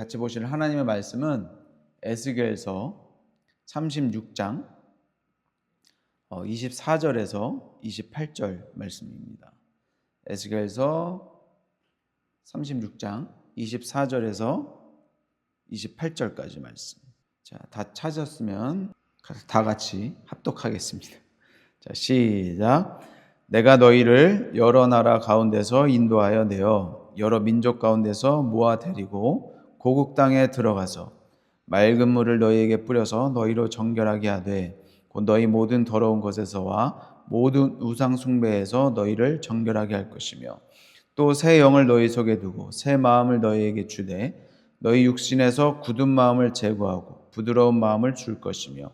같이 보실 하나님의 말씀은 에스겔서 36장 24절에서 28절 말씀입니다. 에스겔서 36장 24절에서 28절까지 말씀. 자, 다 찾았으면 다 같이 합독하겠습니다. 자, 시작. 내가 너희를 여러 나라 가운데서 인도하여 내어 여러 민족 가운데서 모아 데리고 고국 땅에 들어가서 맑은 물을 너희에게 뿌려서 너희로 정결하게 하되 곧 너희 모든 더러운 것에서와 모든 우상 숭배에서 너희를 정결하게 할 것이며 또 새 영을 너희 속에 두고 새 마음을 너희에게 주되 너희 육신에서 굳은 마음을 제거하고 부드러운 마음을 줄 것이며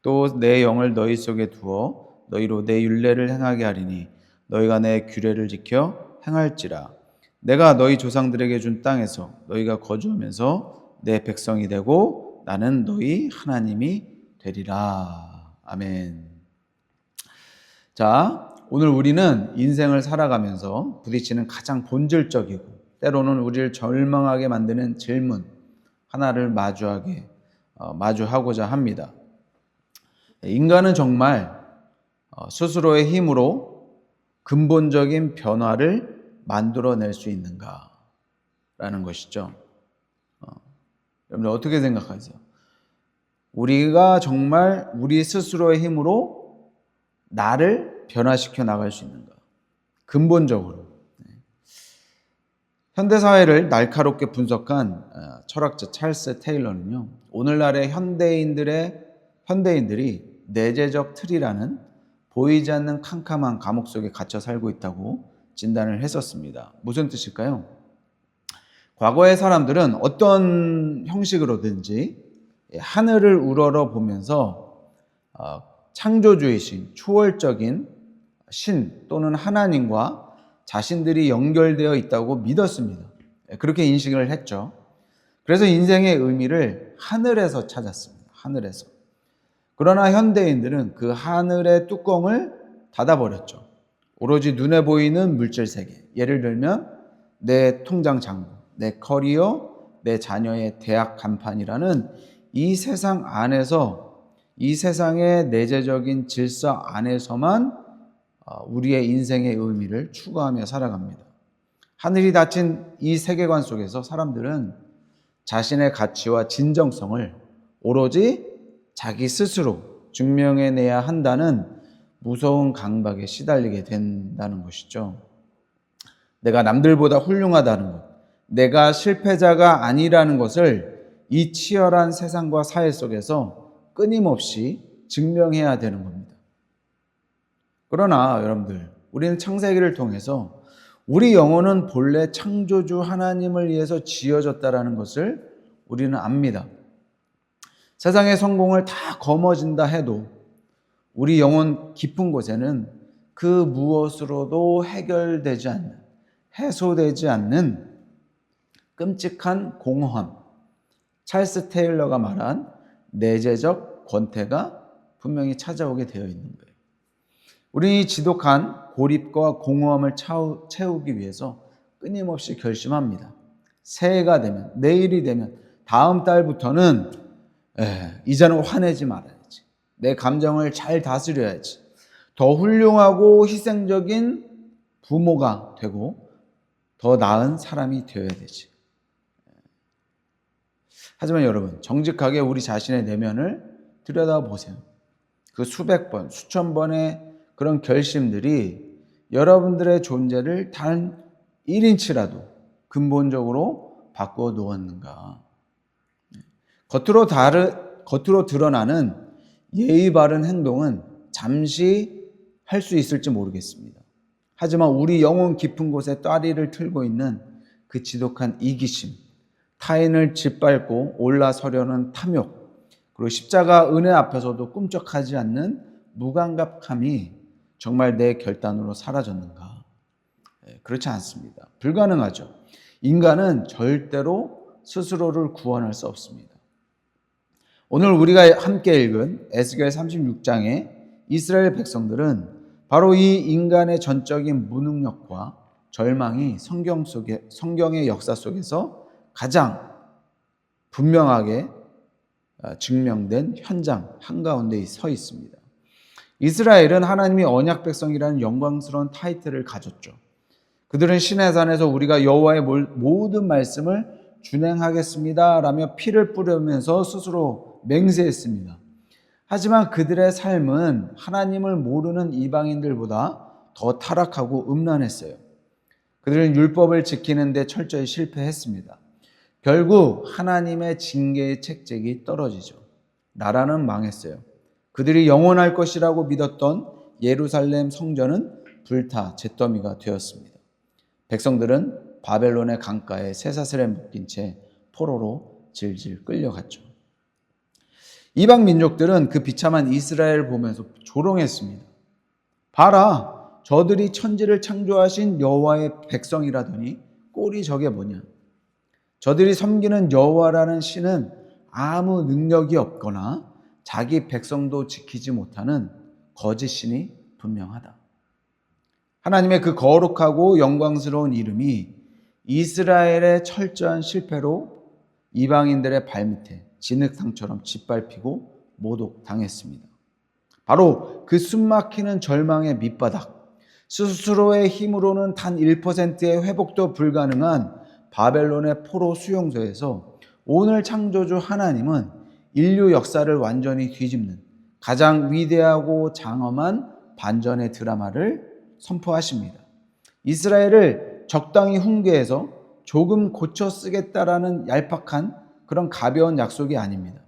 또 내 영을 너희 속에 두어 너희로 내 율례를 행하게 하리니 너희가 내 규례를 지켜 행할지라. 내가 너희 조상들에게 준 땅에서 너희가 거주하면서 내 백성이 되고 나는 너희 하나님이 되리라. 아멘. 자, 오늘 우리는 인생을 살아가면서 부딪히는 가장 본질적이고 때로는 우리를 절망하게 만드는 질문 하나를 마주하고자 합니다. 인간은 정말 스스로의 힘으로 근본적인 변화를 만들어낼 수 있는가라는 것이죠. 여러분들 어떻게 생각하세요? 우리가 정말 우리 스스로의 힘으로 나를 변화시켜 나갈 수 있는가? 근본적으로. 현대사회를 날카롭게 분석한 철학자 찰스 테일러는요, 오늘날의 현대인들이 내재적 틀이라는 보이지 않는 캄캄한 감옥 속에 갇혀 살고 있다고 진단을 했었습니다. 무슨 뜻일까요? 과거의 사람들은 어떤 형식으로든지 하늘을 우러러 보면서 창조주이신 초월적인 신 또는 하나님과 자신들이 연결되어 있다고 믿었습니다. 그렇게 인식을 했죠. 그래서 인생의 의미를 하늘에서 찾았습니다. 하늘에서. 그러나 현대인들은 그 하늘의 뚜껑을 닫아버렸죠. 오로지 눈에 보이는 물질 세계. 예를 들면 내 통장 잔고, 내 커리어, 내 자녀의 대학 간판이라는 이 세상 안에서, 이 세상의 내재적인 질서 안에서만 우리의 인생의 의미를 추구하며 살아갑니다. 하늘이 닫힌 이 세계관 속에서 사람들은 자신의 가치와 진정성을 오로지 자기 스스로 증명해내야 한다는 무서운 강박에 시달리게 된다는 것이죠. 내가 남들보다 훌륭하다는 것, 내가 실패자가 아니라는 것을 이 치열한 세상과 사회 속에서 끊임없이 증명해야 되는 겁니다. 그러나 여러분들, 우리는 창세기를 통해서 우리 영혼은 본래 창조주 하나님을 위해서 지어졌다는 것을 우리는 압니다. 세상의 성공을 다 거머쥔다 해도 우리 영혼 깊은 곳에는 그 무엇으로도 해결되지 않는, 해소되지 않는 끔찍한 공허함, 찰스 테일러가 말한 내재적 권태가 분명히 찾아오게 되어 있는 거예요. 우리 지독한 고립과 공허함을 채우기 위해서 끊임없이 결심합니다. 새해가 되면, 내일이 되면, 다음 달부터는 이제는 화내지 말아야지. 내 감정을 잘 다스려야지. 더 훌륭하고 희생적인 부모가 되고 더 나은 사람이 되어야 되지. 하지만 여러분, 정직하게 우리 자신의 내면을 들여다보세요. 그 수백 번, 수천 번의 그런 결심들이 여러분들의 존재를 단 1인치라도 근본적으로 바꿔 놓았는가? 겉으로 드러나는 예의 바른 행동은 잠시 할 수 있을지 모르겠습니다. 하지만 우리 영혼 깊은 곳에 따리를 틀고 있는 그 지독한 이기심, 타인을 짓밟고 올라서려는 탐욕, 그리고 십자가 은혜 앞에서도 꿈쩍하지 않는 무감각함이 정말 내 결단으로 사라졌는가? 그렇지 않습니다. 불가능하죠. 인간은 절대로 스스로를 구원할 수 없습니다. 오늘 우리가 함께 읽은 에스겔 36장의 이스라엘 백성들은 바로 이 인간의 전적인 무능력과 절망이 성경의 역사 속에서 가장 분명하게 증명된 현장 한가운데 서 있습니다. 이스라엘은 하나님이 언약 백성이라는 영광스러운 타이틀을 가졌죠. 그들은 시내산에서 우리가 여호와의 모든 말씀을 준행하겠습니다 라며 피를 뿌리면서 스스로 맹세했습니다. 하지만 그들의 삶은 하나님을 모르는 이방인들보다 더 타락하고 음란했어요. 그들은 율법을 지키는 데 철저히 실패했습니다. 결국 하나님의 징계의 책책이 떨어지죠. 나라는 망했어요. 그들이 영원할 것이라고 믿었던 예루살렘 성전은 불타 잿더미가 되었습니다. 백성들은 바벨론의 강가에 쇠사슬에 묶인 채 포로로 질질 끌려갔죠. 이방 민족들은 그 비참한 이스라엘을 보면서 조롱했습니다. 봐라, 저들이 천지를 창조하신 여호와의 백성이라더니 꼴이 저게 뭐냐. 저들이 섬기는 여호와라는 신은 아무 능력이 없거나 자기 백성도 지키지 못하는 거짓신이 분명하다. 하나님의 그 거룩하고 영광스러운 이름이 이스라엘의 철저한 실패로 이방인들의 발밑에 진흙탕처럼 짓밟히고 모독당했습니다. 바로 그 숨막히는 절망의 밑바닥, 스스로의 힘으로는 단 1%의 회복도 불가능한 바벨론의 포로 수용소에서 오늘 창조주 하나님은 인류 역사를 완전히 뒤집는 가장 위대하고 장엄한 반전의 드라마를 선포하십니다. 이스라엘을 적당히 훈계해서 조금 고쳐 쓰겠다라는 얄팍한 그런 가벼운 약속이 아닙니다.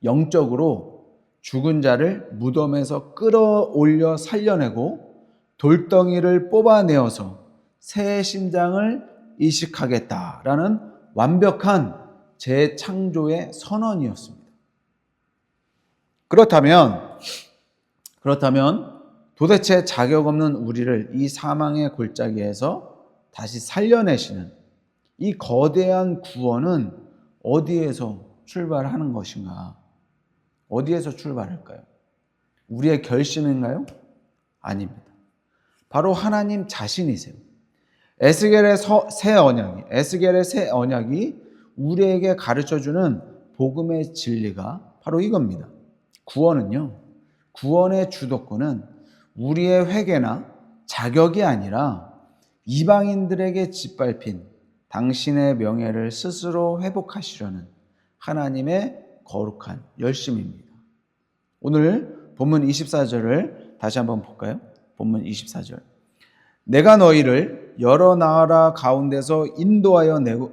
영적으로 죽은 자를 무덤에서 끌어올려 살려내고 돌덩이를 뽑아내어서 새 심장을 이식하겠다라는 완벽한 재창조의 선언이었습니다. 그렇다면 도대체 자격 없는 우리를 이 사망의 골짜기에서 다시 살려내시는 이 거대한 구원은 어디에서 출발하는 것인가? 어디에서 출발할까요? 우리의 결심인가요? 아닙니다. 바로 하나님 자신이세요. 에스겔의 새 언약이 우리에게 가르쳐주는 복음의 진리가 바로 이겁니다. 구원의 주도권은 우리의 회개나 자격이 아니라 이방인들에게 짓밟힌 당신의 명예를 스스로 회복하시려는 하나님의 거룩한 열심입니다. 오늘 본문 24절을 다시 한번 볼까요? 본문 24절. 내가 너희를 여러 나라 가운데서 인도하여 내고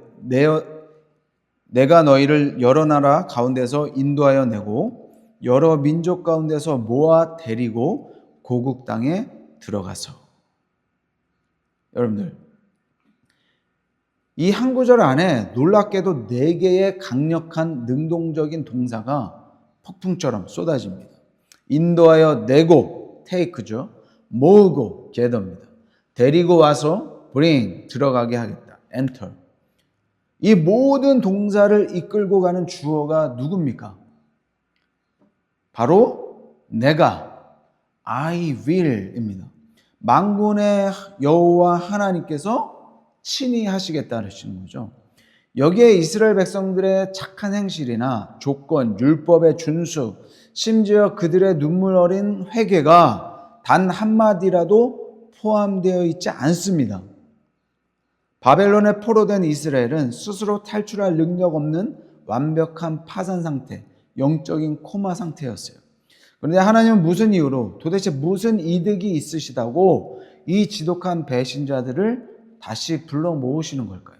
여러 민족 가운데서 모아 데리고 고국 땅에 들어가서. 여러분들, 이 한 구절 안에 놀랍게도 4개의 강력한 능동적인 동사가 폭풍처럼 쏟아집니다. 인도하여 내고, take죠. 모으고, gather입니다. 데리고 와서 bring, 들어가게 하겠다. enter. 이 모든 동사를 이끌고 가는 주어가 누굽니까? 바로 내가, I will입니다. 만군의 여호와 하나님께서 친히 하시겠다 하시는 거죠. 여기에 이스라엘 백성들의 착한 행실이나 조건, 율법의 준수, 심지어 그들의 눈물 어린 회개가 단 한마디라도 포함되어 있지 않습니다. 바벨론에 포로된 이스라엘은 스스로 탈출할 능력 없는 완벽한 파산 상태, 영적인 코마 상태였어요. 그런데 하나님은 무슨 이유로, 도대체 무슨 이득이 있으시다고 이 지독한 배신자들을 다시 불러 모으시는 걸까요?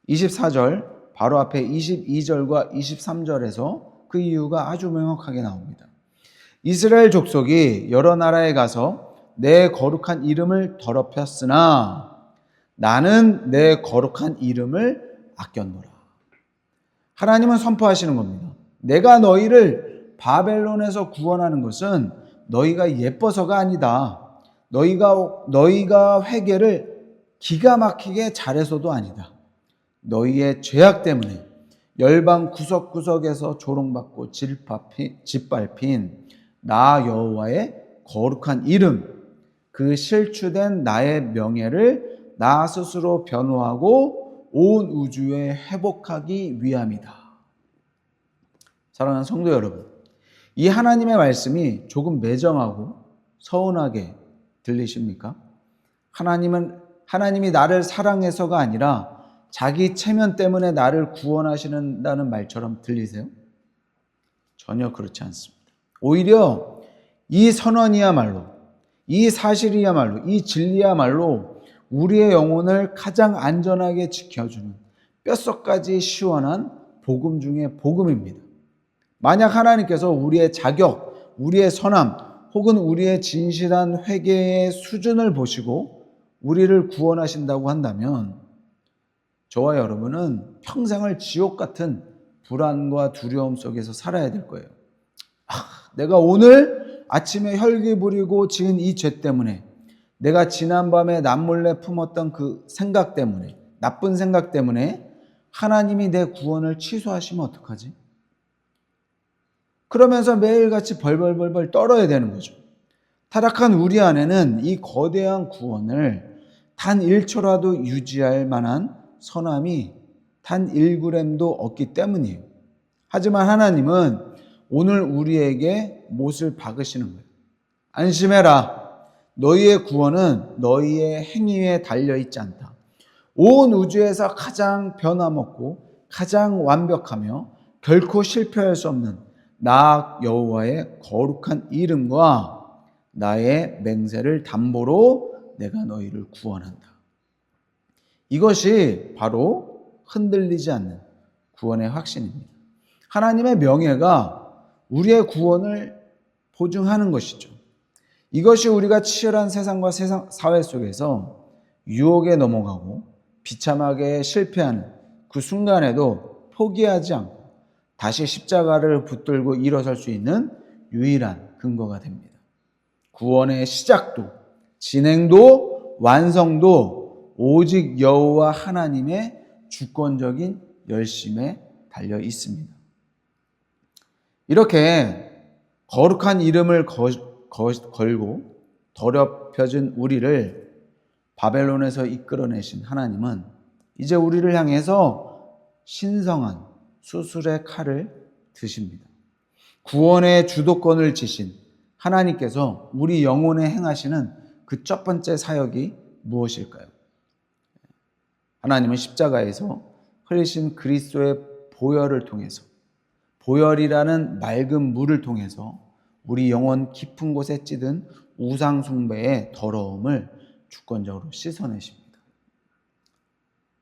24절 바로 앞에 22절과 23절에서 그 이유가 아주 명확하게 나옵니다. 이스라엘 족속이 여러 나라에 가서 내 거룩한 이름을 더럽혔으나 나는 내 거룩한 이름을 아꼈노라. 하나님은 선포하시는 겁니다. 내가 너희를 바벨론에서 구원하는 것은 너희가 예뻐서가 아니다. 너희가 회개를 기가 막히게 잘해서도 아니다. 너희의 죄악 때문에 열방 구석구석에서 조롱받고 짓밟힌 나 여호와의 거룩한 이름, 그 실추된 나의 명예를 나 스스로 변호하고 온 우주에 회복하기 위함이다. 사랑하는 성도 여러분, 이 하나님의 말씀이 조금 매정하고 서운하게 들리십니까? 하나님이 나를 사랑해서가 아니라 자기 체면 때문에 나를 구원하시는다는 말처럼 들리세요? 전혀 그렇지 않습니다. 오히려 이 선언이야말로, 이 사실이야말로, 이 진리야말로 우리의 영혼을 가장 안전하게 지켜주는 뼛속까지 시원한 복음 중의 복음입니다. 만약 하나님께서 우리의 자격, 우리의 선함, 혹은 우리의 진실한 회개의 수준을 보시고 우리를 구원하신다고 한다면 저와 여러분은 평생을 지옥 같은 불안과 두려움 속에서 살아야 될 거예요. 내가 오늘 아침에 혈기 부리고 지은 이 죄 때문에, 내가 지난밤에 남몰래 품었던 그 생각 때문에, 나쁜 생각 때문에 하나님이 내 구원을 취소하시면 어떡하지? 그러면서 매일같이 벌벌벌 떨어야 되는 거죠. 타락한 우리 안에는 이 거대한 구원을 단 1초라도 유지할 만한 선함이 단 1g도 없기 때문이에요. 하지만 하나님은 오늘 우리에게 못을 박으시는 거예요. 안심해라. 너희의 구원은 너희의 행위에 달려있지 않다. 온 우주에서 가장 변함없고 가장 완벽하며 결코 실패할 수 없는 나 여호와의 거룩한 이름과 나의 맹세를 담보로 내가 너희를 구원한다. 이것이 바로 흔들리지 않는 구원의 확신입니다. 하나님의 명예가 우리의 구원을 보증하는 것이죠. 이것이 우리가 치열한 세상과 사회 속에서 유혹에 넘어가고 비참하게 실패하는 그 순간에도 포기하지 않고 다시 십자가를 붙들고 일어설 수 있는 유일한 근거가 됩니다. 구원의 시작도, 진행도, 완성도 오직 여호와 하나님의 주권적인 열심에 달려 있습니다. 이렇게 거룩한 이름을 걸고 더럽혀진 우리를 바벨론에서 이끌어내신 하나님은 이제 우리를 향해서 신성한 수술의 칼을 드십니다. 구원의 주도권을 지신 하나님께서 우리 영혼에 행하시는 그 첫 번째 사역이 무엇일까요? 하나님은 십자가에서 흘리신 그리스도의 보혈을 통해서, 보혈이라는 맑은 물을 통해서 우리 영혼 깊은 곳에 찌든 우상 숭배의 더러움을 주권적으로 씻어내십니다.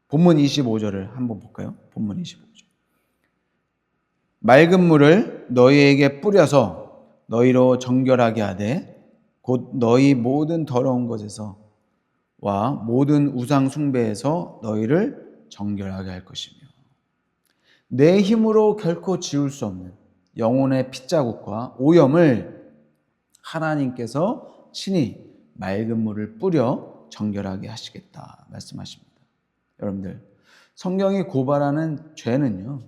본문 25절을 한번 볼까요? 본문 25절. 맑은 물을 너희에게 뿌려서 너희로 정결하게 하되 곧 너희 모든 더러운 것에서 와 모든 우상 숭배에서 너희를 정결하게 할 것이며, 내 힘으로 결코 지울 수 없는 영혼의 핏자국과 오염을 하나님께서 친히 맑은 물을 뿌려 정결하게 하시겠다 말씀하십니다. 여러분들, 성경이 고발하는 죄는요,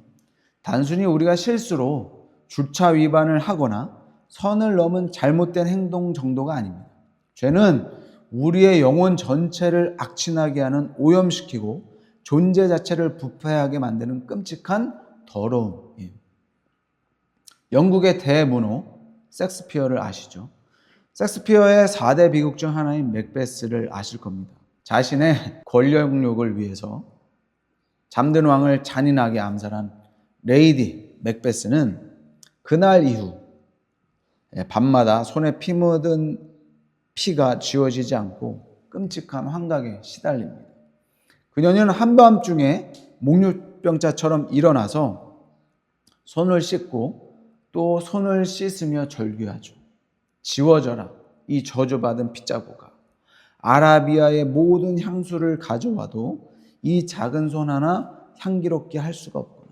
단순히 우리가 실수로 주차 위반을 하거나 선을 넘은 잘못된 행동 정도가 아닙니다. 죄는 우리의 영혼 전체를 악취나게 하는, 오염시키고 존재 자체를 부패하게 만드는 끔찍한 더러움이에요. 영국의 대문호 섹스피어를 아시죠? 섹스피어의 4대 비극 중 하나인 맥베스를 아실 겁니다. 자신의 권력욕을 위해서 잠든 왕을 잔인하게 암살한 레이디 맥베스는 그날 이후 밤마다 손에 피 묻은 피가 지워지지 않고 끔찍한 환각에 시달립니다. 그녀는 한밤중에 목류병자처럼 일어나서 손을 씻고 또 손을 씻으며 절규하죠. 지워져라, 이 저주받은 핏자국아. 아라비아의 모든 향수를 가져와도 이 작은 손 하나 향기롭게 할 수가 없구나.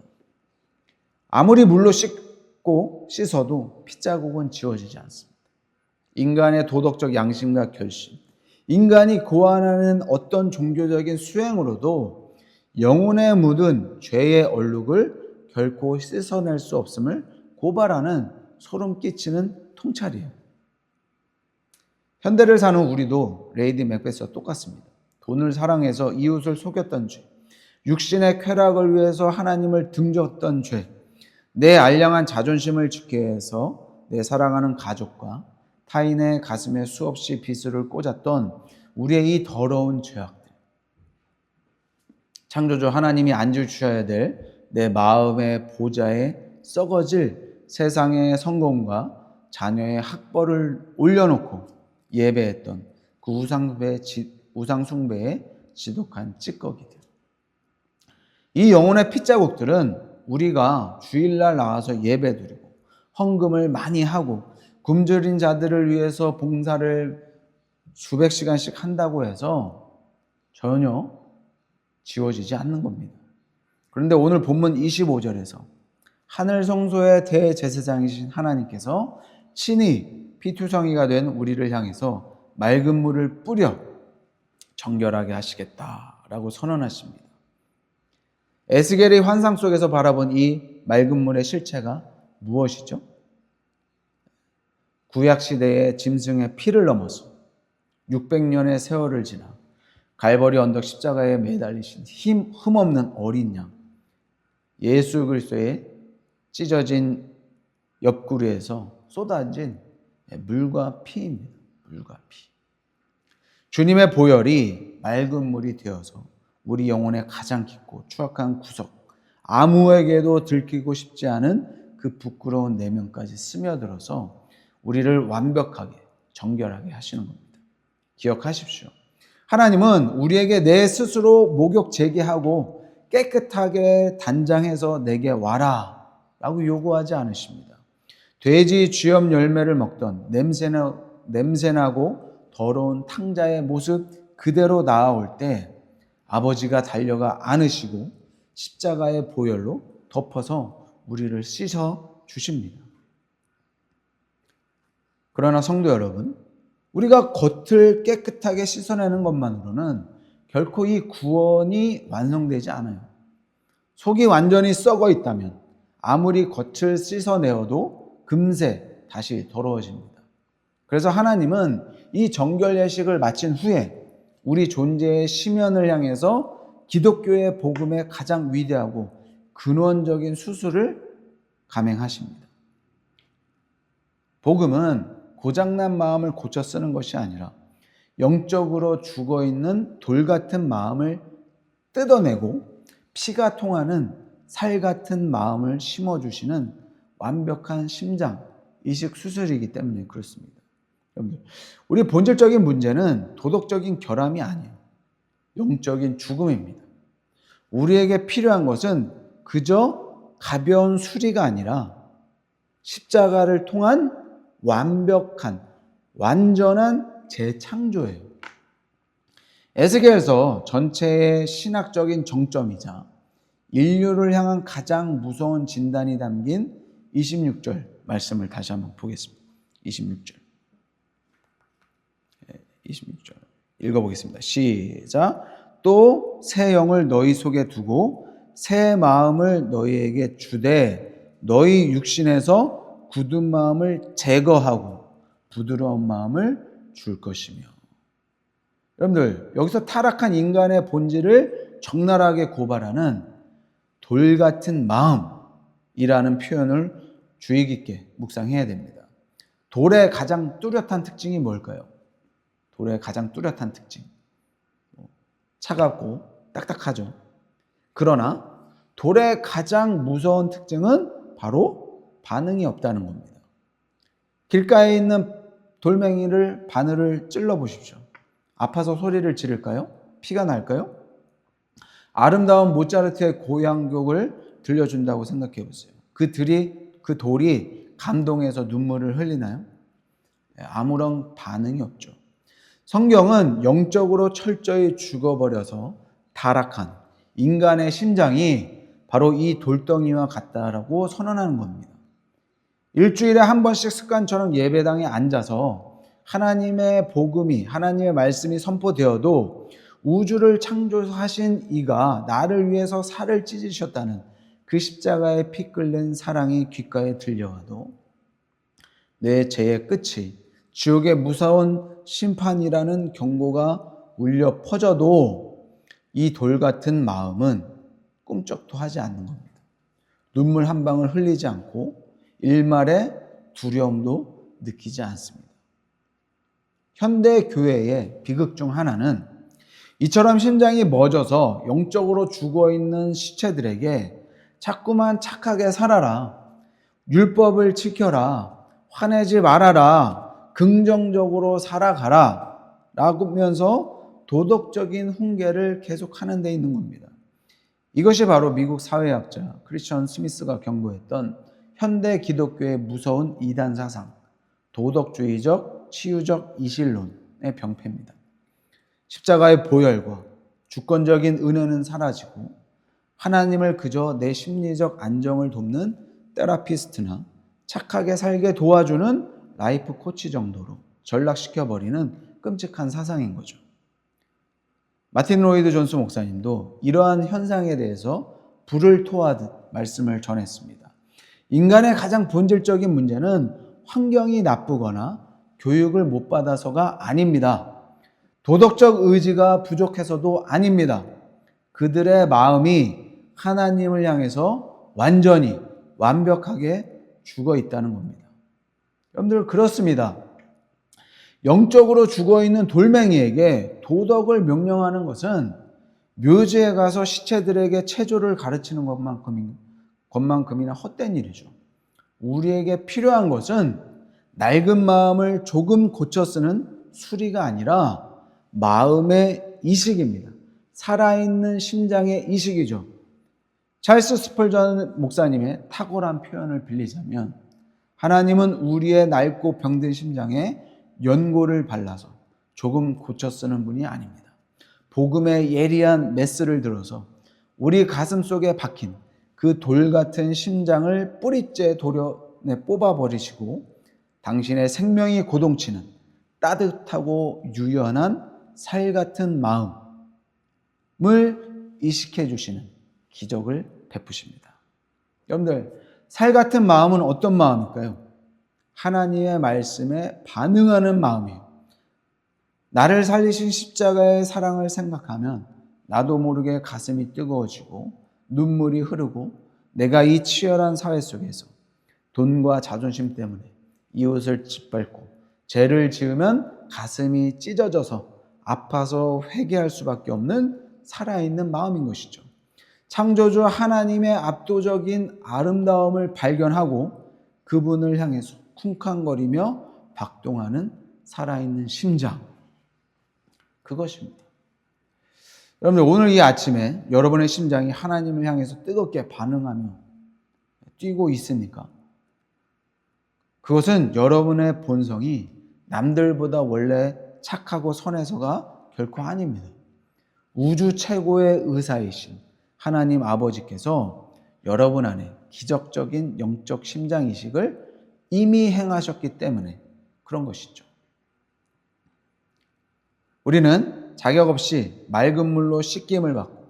아무리 물로 씻고 씻어도 핏자국은 지워지지 않습니다. 인간의 도덕적 양심과 결심, 인간이 고안하는 어떤 종교적인 수행으로도 영혼에 묻은 죄의 얼룩을 결코 씻어낼 수 없음을 고발하는 소름 끼치는 통찰이에요. 현대를 사는 우리도 레이디 맥베스와 똑같습니다. 돈을 사랑해서 이웃을 속였던 죄, 육신의 쾌락을 위해서 하나님을 등졌던 죄, 내 알량한 자존심을 지키기 위해서 내 사랑하는 가족과 타인의 가슴에 수없이 비수를 꽂았던 우리의 이 더러운 죄악들, 창조주 하나님이 앉으셔야 될 내 마음의 보좌에 썩어질 세상의 성공과 자녀의 학벌을 올려놓고 예배했던 그 우상숭배의 지독한 찌꺼기들. 이 영혼의 핏자국들은 우리가 주일날 나와서 예배드리고 헌금을 많이 하고 굶주린 자들을 위해서 봉사를 수백 시간씩 한다고 해서 전혀 지워지지 않는 겁니다. 그런데 오늘 본문 25절에서 하늘 성소의 대제사장이신 하나님께서 친히 피투성이가 된 우리를 향해서 맑은 물을 뿌려 정결하게 하시겠다라고 선언하십니다. 에스겔의 환상 속에서 바라본 이 맑은 물의 실체가 무엇이죠? 구약시대의 짐승의 피를 넘어서 600년의 세월을 지나 갈보리 언덕 십자가에 매달리신 흠없는 어린 양, 예수 그리스도의 찢어진 옆구리에서 쏟아진 물과 피입니다. 물과 피. 주님의 보혈이 맑은 물이 되어서 우리 영혼의 가장 깊고 추악한 구석, 아무에게도 들키고 싶지 않은 그 부끄러운 내면까지 스며들어서 우리를 완벽하게 정결하게 하시는 겁니다. 기억하십시오. 하나님은 우리에게 내 스스로 목욕 제기하고 깨끗하게 단장해서 내게 와라 라고 요구하지 않으십니다. 돼지 쥐염 열매를 먹던 냄새나고 더러운 탕자의 모습 그대로 나아올 때 아버지가 달려가 안으시고 십자가의 보혈로 덮어서 우리를 씻어 주십니다. 그러나 성도 여러분, 우리가 겉을 깨끗하게 씻어내는 것만으로는 결코 이 구원이 완성되지 않아요. 속이 완전히 썩어 있다면 아무리 겉을 씻어내어도 금세 다시 더러워집니다. 그래서 하나님은 이 정결 예식을 마친 후에 우리 존재의 심연을 향해서 기독교의 복음의 가장 위대하고 근원적인 수술을 감행하십니다. 복음은 고장난 마음을 고쳐 쓰는 것이 아니라 영적으로 죽어있는 돌 같은 마음을 뜯어내고 피가 통하는 살 같은 마음을 심어주시는 완벽한 심장 이식 수술이기 때문에 그렇습니다. 여러분들, 우리 본질적인 문제는 도덕적인 결함이 아니에요. 영적인 죽음입니다. 우리에게 필요한 것은 그저 가벼운 수리가 아니라 십자가를 통한 완벽한, 완전한 재창조예요. 에스겔서 전체의 신학적인 정점이자 인류를 향한 가장 무서운 진단이 담긴 26절 말씀을 다시 한번 보겠습니다. 26절 읽어보겠습니다. 시작. 또 새 영을 너희 속에 두고 새 마음을 너희에게 주되 너희 육신에서 굳은 마음을 제거하고 부드러운 마음을 줄 것이며. 여러분들, 여기서 타락한 인간의 본질을 적나라하게 고발하는 돌 같은 마음이라는 표현을 주의 깊게 묵상해야 됩니다. 돌의 가장 뚜렷한 특징이 뭘까요? 돌의 가장 뚜렷한 특징. 차갑고 딱딱하죠. 그러나 돌의 가장 무서운 특징은 바로 반응이 없다는 겁니다. 길가에 있는 돌멩이를 바늘을 찔러 보십시오. 아파서 소리를 지를까요? 피가 날까요? 아름다운 모차르트의 고향곡을 들려준다고 생각해 보세요. 그 돌이 감동해서 눈물을 흘리나요? 아무런 반응이 없죠. 성경은 영적으로 철저히 죽어버려서 타락한 인간의 심장이 바로 이 돌덩이와 같다라고 선언하는 겁니다. 일주일에 한 번씩 습관처럼 예배당에 앉아서 하나님의 복음이, 하나님의 말씀이 선포되어도 우주를 창조하신 이가 나를 위해서 살을 찢으셨다는 그 십자가에 피 끓는 사랑이 귓가에 들려와도 내 죄의 끝이 지옥의 무서운 심판이라는 경고가 울려 퍼져도 이 돌 같은 마음은 꿈쩍도 하지 않는 겁니다. 눈물 한 방울 흘리지 않고 일말의 두려움도 느끼지 않습니다. 현대 교회의 비극 중 하나는 이처럼 심장이 멎어서 영적으로 죽어있는 시체들에게 자꾸만 착하게 살아라, 율법을 지켜라, 화내지 말아라, 긍정적으로 살아가라 라면서 도덕적인 훈계를 계속하는 데 있는 겁니다. 이것이 바로 미국 사회학자 크리스천 스미스가 경고했던 현대 기독교의 무서운 이단 사상, 도덕주의적 치유적 이실론의 병폐입니다. 십자가의 보혈과 주권적인 은혜는 사라지고 하나님을 그저 내 심리적 안정을 돕는 테라피스트나 착하게 살게 도와주는 라이프 코치 정도로 전락시켜버리는 끔찍한 사상인 거죠. 마틴 로이드 존스 목사님도 이러한 현상에 대해서 불을 토하듯 말씀을 전했습니다. 인간의 가장 본질적인 문제는 환경이 나쁘거나 교육을 못 받아서가 아닙니다. 도덕적 의지가 부족해서도 아닙니다. 그들의 마음이 하나님을 향해서 완전히 완벽하게 죽어 있다는 겁니다. 여러분들 그렇습니다. 영적으로 죽어있는 돌멩이에게 도덕을 명령하는 것은 묘지에 가서 시체들에게 체조를 가르치는 것만큼이나 헛된 일이죠. 우리에게 필요한 것은 낡은 마음을 조금 고쳐 쓰는 수리가 아니라 마음의 이식입니다. 살아있는 심장의 이식이죠. 찰스 스펄전 목사님의 탁월한 표현을 빌리자면 하나님은 우리의 낡고 병든 심장에 연고를 발라서 조금 고쳐 쓰는 분이 아닙니다. 복음의 예리한 메스를 들어서 우리 가슴 속에 박힌 그 돌 같은 심장을 뿌리째 도려내 뽑아버리시고 당신의 생명이 고동치는 따뜻하고 유연한 살 같은 마음을 이식해 주시는 기적을 베푸십니다. 여러분들, 살 같은 마음은 어떤 마음일까요? 하나님의 말씀에 반응하는 마음이에요. 나를 살리신 십자가의 사랑을 생각하면 나도 모르게 가슴이 뜨거워지고 눈물이 흐르고 내가 이 치열한 사회 속에서 돈과 자존심 때문에 이웃을 짓밟고 죄를 지으면 가슴이 찢어져서 아파서 회개할 수밖에 없는 살아있는 마음인 것이죠. 창조주 하나님의 압도적인 아름다움을 발견하고 그분을 향해서 쿵쾅거리며 박동하는 살아있는 심장, 그것입니다. 여러분들, 오늘 이 아침에 여러분의 심장이 하나님을 향해서 뜨겁게 반응하며 뛰고 있습니까? 그것은 여러분의 본성이 남들보다 원래 착하고 선해서가 결코 아닙니다. 우주 최고의 의사이신 하나님 아버지께서 여러분 안에 기적적인 영적 심장 이식을 이미 행하셨기 때문에 그런 것이죠. 우리는 자격 없이 맑은 물로 씻김을 받고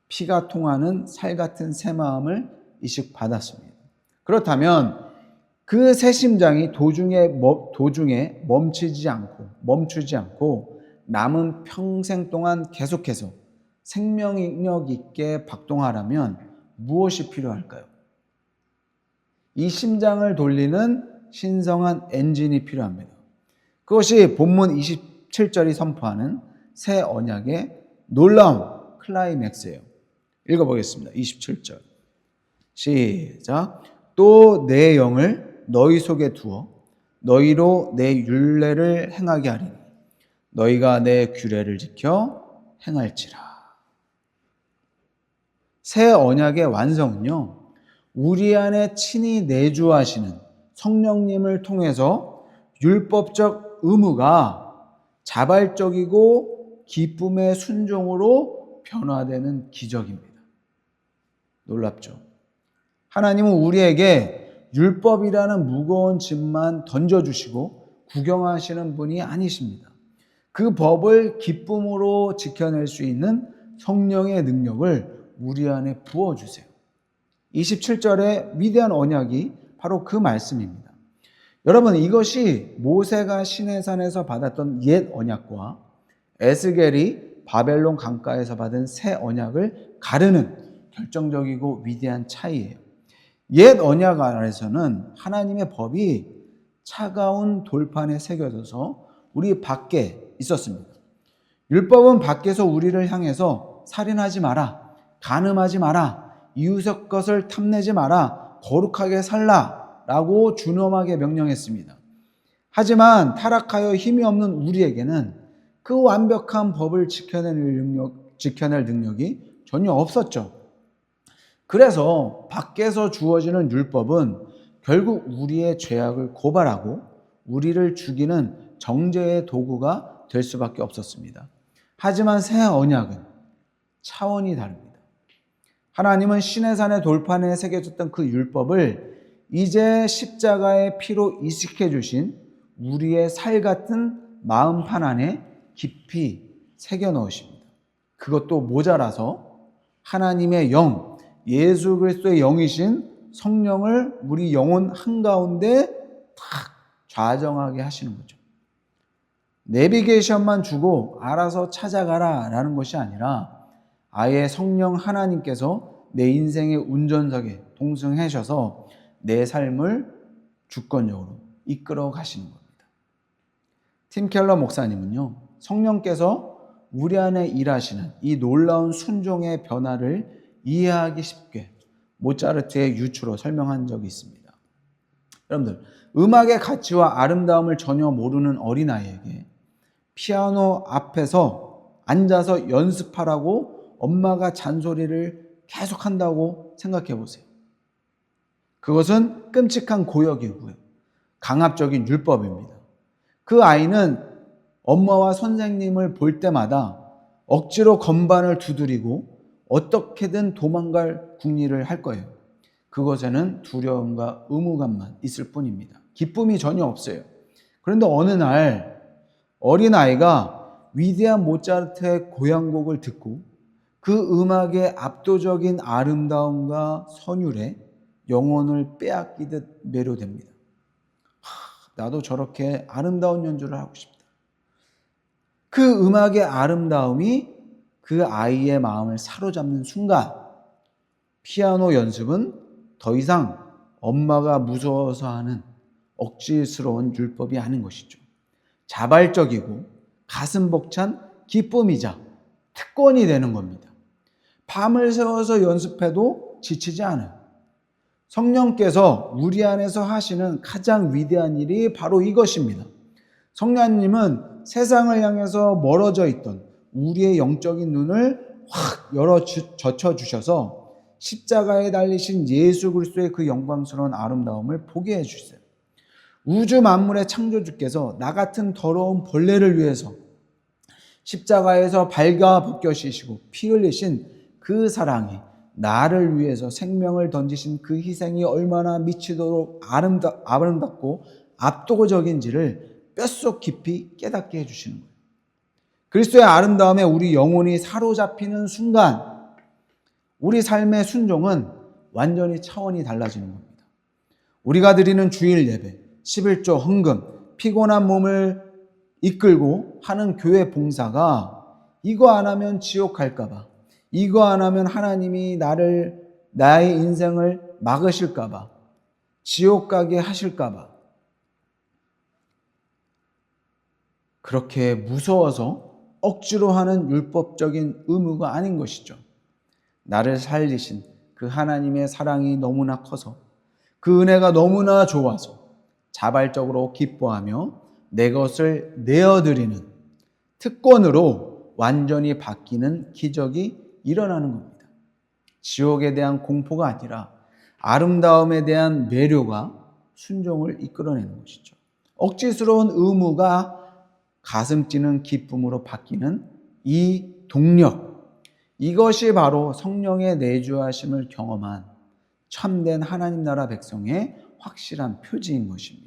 피가 통하는 살 같은 새 마음을 이식받았습니다. 그렇다면 그 새 심장이 도중에 멈추지 않고 남은 평생 동안 계속해서 생명력 있게 박동하려면 무엇이 필요할까요? 이 심장을 돌리는 신성한 엔진이 필요합니다. 그것이 본문 27절이 선포하는 새 언약의 놀라운 클라이맥스예요. 읽어보겠습니다. 27절 시작. 또 내 영을 너희 속에 두어 너희로 내 율례를 행하게 하리니 너희가 내 규례를 지켜 행할지라. 새 언약의 완성은요, 우리 안에 친히 내주하시는 성령님을 통해서 율법적 의무가 자발적이고 기쁨의 순종으로 변화되는 기적입니다. 놀랍죠? 하나님은 우리에게 율법이라는 무거운 짐만 던져주시고 구경하시는 분이 아니십니다. 그 법을 기쁨으로 지켜낼 수 있는 성령의 능력을 우리 안에 부어주세요. 27절의 위대한 언약이 바로 그 말씀입니다. 여러분, 이것이 모세가 시내산에서 받았던 옛 언약과 에스겔이 바벨론 강가에서 받은 새 언약을 가르는 결정적이고 위대한 차이예요. 옛 언약 안에서는 하나님의 법이 차가운 돌판에 새겨져서 우리 밖에 있었습니다. 율법은 밖에서 우리를 향해서 살인하지 마라, 간음하지 마라, 이웃의 것을 탐내지 마라, 거룩하게 살라 라고 준엄하게 명령했습니다. 하지만 타락하여 힘이 없는 우리에게는 그 완벽한 법을 지켜낼 능력이 전혀 없었죠. 그래서 밖에서 주어지는 율법은 결국 우리의 죄악을 고발하고 우리를 죽이는 정죄의 도구가 될 수밖에 없었습니다. 하지만 새 언약은 차원이 다릅니다. 하나님은 시내산의 돌판에 새겨졌던 그 율법을 이제 십자가의 피로 이식해 주신 우리의 살 같은 마음판 안에 깊이 새겨 넣으십니다. 그것도 모자라서 하나님의 영, 예수 그리스도의 영이신 성령을 우리 영혼 한가운데 탁 좌정하게 하시는 거죠. 내비게이션만 주고 알아서 찾아가라 라는 것이 아니라 아예 성령 하나님께서 내 인생의 운전석에 동승하셔서 내 삶을 주권적으로 이끌어 가시는 겁니다. 팀 켈러 목사님은요, 성령께서 우리 안에 일하시는 이 놀라운 순종의 변화를 이해하기 쉽게 모차르트의 유추로 설명한 적이 있습니다. 여러분들, 음악의 가치와 아름다움을 전혀 모르는 어린아이에게 피아노 앞에서 앉아서 연습하라고 엄마가 잔소리를 계속한다고 생각해 보세요. 그것은 끔찍한 고역이고요, 강압적인 율법입니다. 그 아이는 엄마와 선생님을 볼 때마다 억지로 건반을 두드리고 어떻게든 도망갈 궁리를 할 거예요. 그것에는 두려움과 의무감만 있을 뿐입니다. 기쁨이 전혀 없어요. 그런데 어느 날 어린아이가 위대한 모차르트의 고향곡을 듣고 그 음악의 압도적인 아름다움과 선율에 영혼을 빼앗기듯 매료됩니다. 나도 저렇게 아름다운 연주를 하고 싶다. 그 음악의 아름다움이 그 아이의 마음을 사로잡는 순간 피아노 연습은 더 이상 엄마가 무서워서 하는 억지스러운 율법이 아닌 것이죠. 자발적이고 가슴 벅찬 기쁨이자 특권이 되는 겁니다. 밤을 새워서 연습해도 지치지 않아요. 성령께서 우리 안에서 하시는 가장 위대한 일이 바로 이것입니다. 성령님은 세상을 향해서 멀어져 있던 우리의 영적인 눈을 확 열어 젖혀주셔서 십자가에 달리신 예수 그리스도의 그 영광스러운 아름다움을 보게 해주세요. 우주 만물의 창조주께서 나 같은 더러운 벌레를 위해서 십자가에서 발가벗겨지시고 피 흘리신 그 사랑이, 나를 위해서 생명을 던지신 그 희생이 얼마나 미치도록 아름답고 압도적인지를 뼛속 깊이 깨닫게 해주시는 거예요. 그리스도의 아름다움에 우리 영혼이 사로잡히는 순간 우리 삶의 순종은 완전히 차원이 달라지는 겁니다. 우리가 드리는 주일 예배, 11조 헌금, 피곤한 몸을 이끌고 하는 교회 봉사가 이거 안 하면 지옥 갈까봐, 이거 안 하면 하나님이 나의 인생을 막으실까봐, 지옥 가게 하실까봐 그렇게 무서워서 억지로 하는 율법적인 의무가 아닌 것이죠. 나를 살리신 그 하나님의 사랑이 너무나 커서, 그 은혜가 너무나 좋아서 자발적으로 기뻐하며 내 것을 내어드리는 특권으로 완전히 바뀌는 기적이 일어나는 겁니다. 지옥에 대한 공포가 아니라 아름다움에 대한 매료가 순종을 이끌어내는 것이죠. 억지스러운 의무가 가슴 찌는 기쁨으로 바뀌는 이 동력, 이것이 바로 성령의 내주하심을 경험한 참된 하나님 나라 백성의 확실한 표지인 것입니다.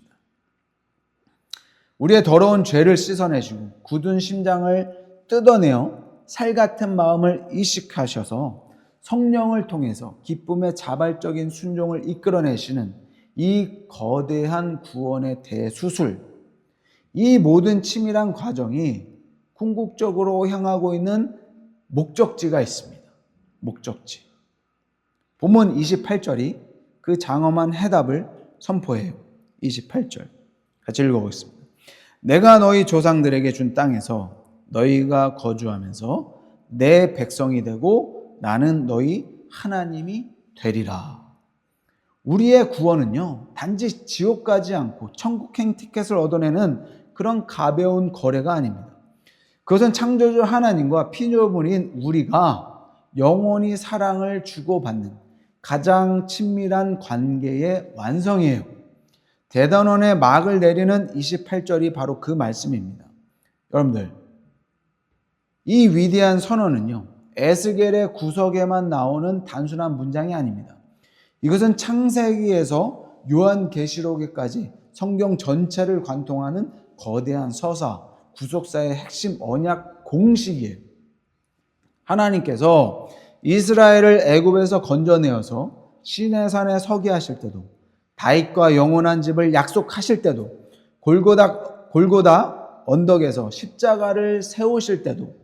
우리의 더러운 죄를 씻어내시고 굳은 심장을 뜯어내어 살 같은 마음을 이식하셔서 성령을 통해서 기쁨의 자발적인 순종을 이끌어내시는 이 거대한 구원의 대수술, 이 모든 치밀한 과정이 궁극적으로 향하고 있는 목적지가 있습니다. 목적지. 본문 28절이 그 장엄한 해답을 선포해요. 28절 같이 읽어보겠습니다. 내가 너희 조상들에게 준 땅에서 너희가 거주하면서 내 백성이 되고 나는 너희 하나님이 되리라. 우리의 구원은요, 단지 지옥 가지 않고 천국행 티켓을 얻어내는 그런 가벼운 거래가 아닙니다. 그것은 창조주 하나님과 피조물인 우리가 영원히 사랑을 주고받는 가장 친밀한 관계의 완성이에요. 대단원의 막을 내리는 28절이 바로 그 말씀입니다. 여러분들, 이 위대한 선언은요, 에스겔의 구석에만 나오는 단순한 문장이 아닙니다. 이것은 창세기에서 요한계시록에까지 성경 전체를 관통하는 거대한 서사, 구속사의 핵심 언약 공식이에요. 하나님께서 이스라엘을 애굽에서 건져내어서 시내산에 서게 하실 때도, 다윗과 영원한 집을 약속하실 때도, 골고다 언덕에서 십자가를 세우실 때도,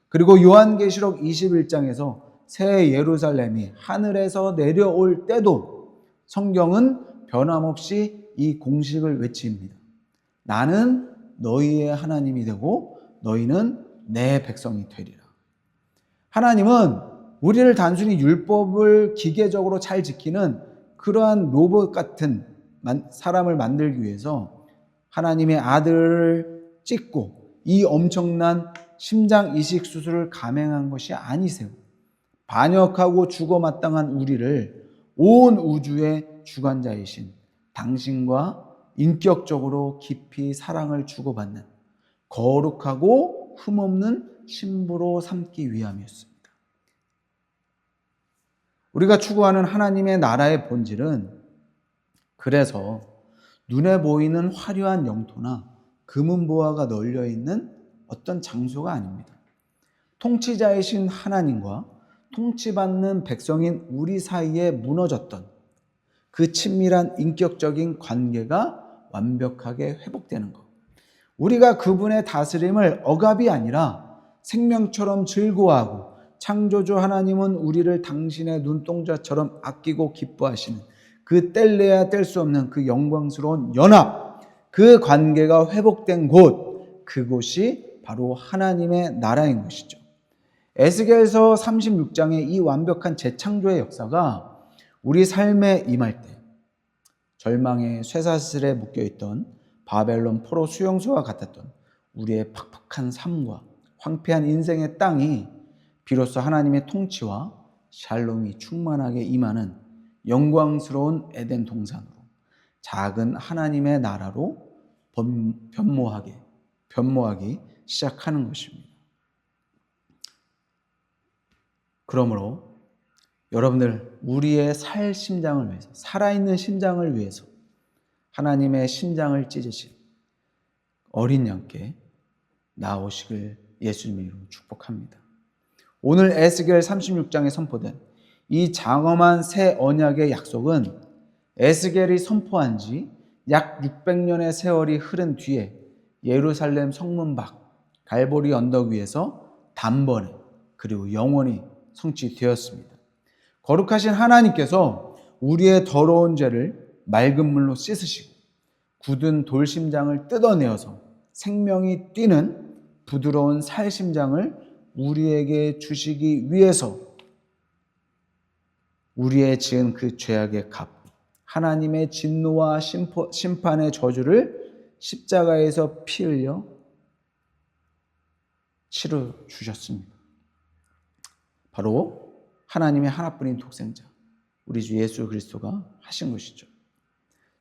그리고 요한계시록 21장에서 새 예루살렘이 하늘에서 내려올 때도 성경은 변함없이 이 공식을 외칩니다. 나는 너희의 하나님이 되고 너희는 내 백성이 되리라. 하나님은 우리를 단순히 율법을 기계적으로 잘 지키는 그러한 로봇 같은 사람을 만들기 위해서 하나님의 아들을 찍고 이 엄청난 심장 이식 수술을 감행한 것이 아니세요. 반역하고 죽어 마땅한 우리를 온 우주의 주관자이신 당신과 인격적으로 깊이 사랑을 주고받는 거룩하고 흠없는 신부로 삼기 위함이었습니다. 우리가 추구하는 하나님의 나라의 본질은 그래서 눈에 보이는 화려한 영토나 금은보화가 널려있는 어떤 장소가 아닙니다. 통치자이신 하나님과 통치받는 백성인 우리 사이에 무너졌던 그 친밀한 인격적인 관계가 완벽하게 회복되는 것. 우리가 그분의 다스림을 억압이 아니라 생명처럼 즐거워하고 창조주 하나님은 우리를 당신의 눈동자처럼 아끼고 기뻐하시는 그 뗄래야 뗄 수 없는 그 영광스러운 연합, 그 관계가 회복된 곳, 그곳이 바로 하나님의 나라인 것이죠. 에스겔서 36장의 이 완벽한 재창조의 역사가 우리 삶에 임할 때 절망의 쇠사슬에 묶여있던 바벨론 포로 수용소와 같았던 우리의 팍팍한 삶과 황폐한 인생의 땅이 비로소 하나님의 통치와 샬롬이 충만하게 임하는 영광스러운 에덴 동산으로 작은 하나님의 나라로 변모하기 시작하는 것입니다. 그러므로 여러분들, 우리의 살 심장을 위해서, 살아있는 심장을 위해서 하나님의 심장을 찢으신 어린 양께 나오시길 예수님의 이름으로 축복합니다. 오늘 에스겔 36장에 선포된 이 장엄한 새 언약의 약속은 에스겔이 선포한 지 약 600년의 세월이 흐른 뒤에 예루살렘 성문 밖 갈보리 언덕 위에서 단번에 그리고 영원히 성취되었습니다. 거룩하신 하나님께서 우리의 더러운 죄를 맑은 물로 씻으시고 굳은 돌심장을 뜯어내어서 생명이 뛰는 부드러운 살심장을 우리에게 주시기 위해서 우리의 지은 그 죄악의 값, 하나님의 진노와 심판의 저주를 십자가에서 피 흘려 치러 주셨습니다. 바로 하나님의 하나뿐인 독생자, 우리 주 예수 그리스도가 하신 것이죠.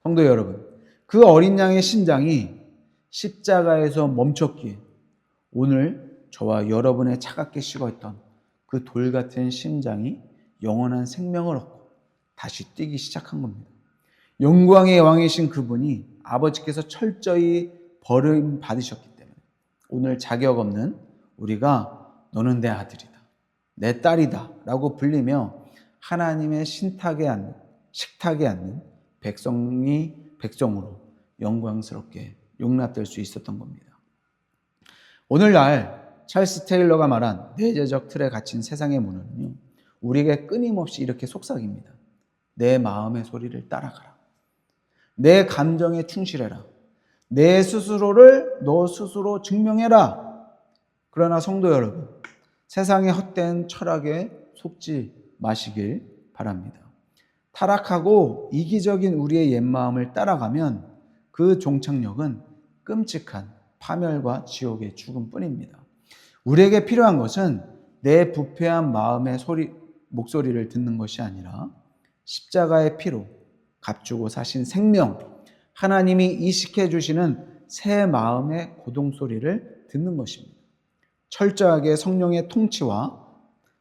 성도 여러분, 그 어린 양의 심장이 십자가에서 멈췄기에 오늘 저와 여러분의 차갑게 식어있던 그 돌 같은 심장이 영원한 생명을 얻고 다시 뛰기 시작한 겁니다. 영광의 왕이신 그분이 아버지께서 철저히 버림받으셨기 때문에 오늘 자격 없는 우리가 너는 내 아들이다, 내 딸이다 라고 불리며 하나님의 식탁에 앉는 백성으로 영광스럽게 용납될 수 있었던 겁니다. 오늘날 찰스 테일러가 말한 내재적 틀에 갇힌 세상의 문화는요, 우리에게 끊임없이 이렇게 속삭입니다. 내 마음의 소리를 따라가라. 내 감정에 충실해라. 내 스스로를 너 스스로 증명해라. 그러나 성도 여러분, 세상의 헛된 철학에 속지 마시길 바랍니다. 타락하고 이기적인 우리의 옛마음을 따라가면 그 종착역은 끔찍한 파멸과 지옥의 죽음뿐입니다. 우리에게 필요한 것은 내 부패한 마음의 목소리를 듣는 것이 아니라 십자가의 피로 값주고 사신 생명, 하나님이 이식해 주시는 새 마음의 고동소리를 듣는 것입니다. 철저하게 성령의 통치와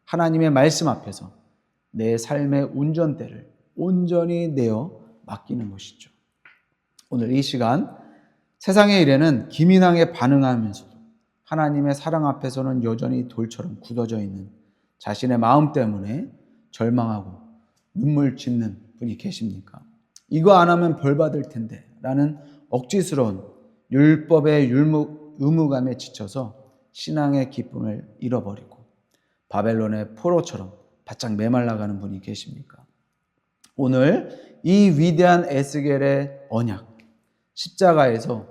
하나님의 말씀 앞에서 내 삶의 운전대를 온전히 내어 맡기는 것이죠. 오늘 이 시간 세상의 일에는 기민하게 반응하면서도 하나님의 사랑 앞에서는 여전히 돌처럼 굳어져 있는 자신의 마음 때문에 절망하고 눈물 짓는 분이 계십니까? 이거 안 하면 벌 받을 텐데 라는 억지스러운 율법의 의무감에 지쳐서 신앙의 기쁨을 잃어버리고 바벨론의 포로처럼 바짝 메말라가는 분이 계십니까? 오늘 이 위대한 에스겔의 언약, 십자가에서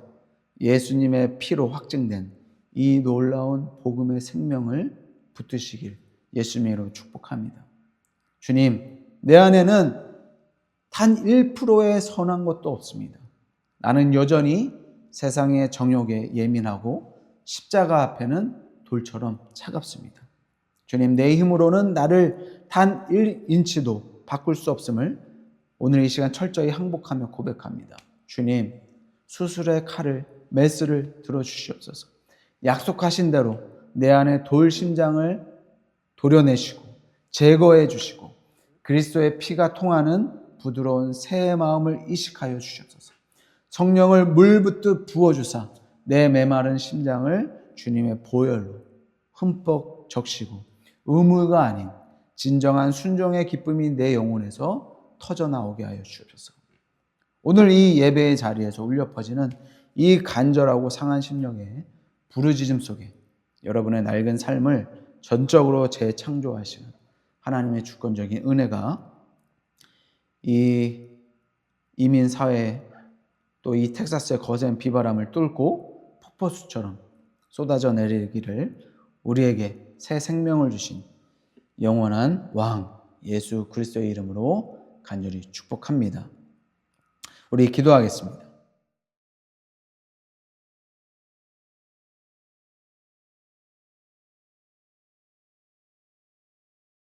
예수님의 피로 확증된 이 놀라운 복음의 생명을 붙드시길 예수님으로 축복합니다. 주님, 내 안에는 단 1%의 선한 것도 없습니다. 나는 여전히 세상의 정욕에 예민하고 십자가 앞에는 돌처럼 차갑습니다. 주님, 내 힘으로는 나를 단 1인치도 바꿀 수 없음을 오늘 이 시간 철저히 항복하며 고백합니다. 주님, 수술의 칼을, 메스를 들어주시옵소서. 약속하신 대로 내 안에 돌 심장을 도려내시고 제거해 주시고 그리스도의 피가 통하는 부드러운 새 마음을 이식하여 주시옵소서. 성령을 물 붓듯 부어주사 내 메마른 심장을 주님의 보혈로 흠뻑 적시고 의무가 아닌 진정한 순종의 기쁨이 내 영혼에서 터져나오게 하여 주옵소서. 오늘 이 예배의 자리에서 울려 퍼지는 이 간절하고 상한 심령의 부르짖음 속에 여러분의 낡은 삶을 전적으로 재창조하시는 하나님의 주권적인 은혜가 이 이민 사회 또 이 텍사스의 거센 비바람을 뚫고 폭포수처럼 쏟아져 내리기를 우리에게 새 생명을 주신 영원한 왕 예수 그리스도의 이름으로 간절히 축복합니다. 우리 기도하겠습니다.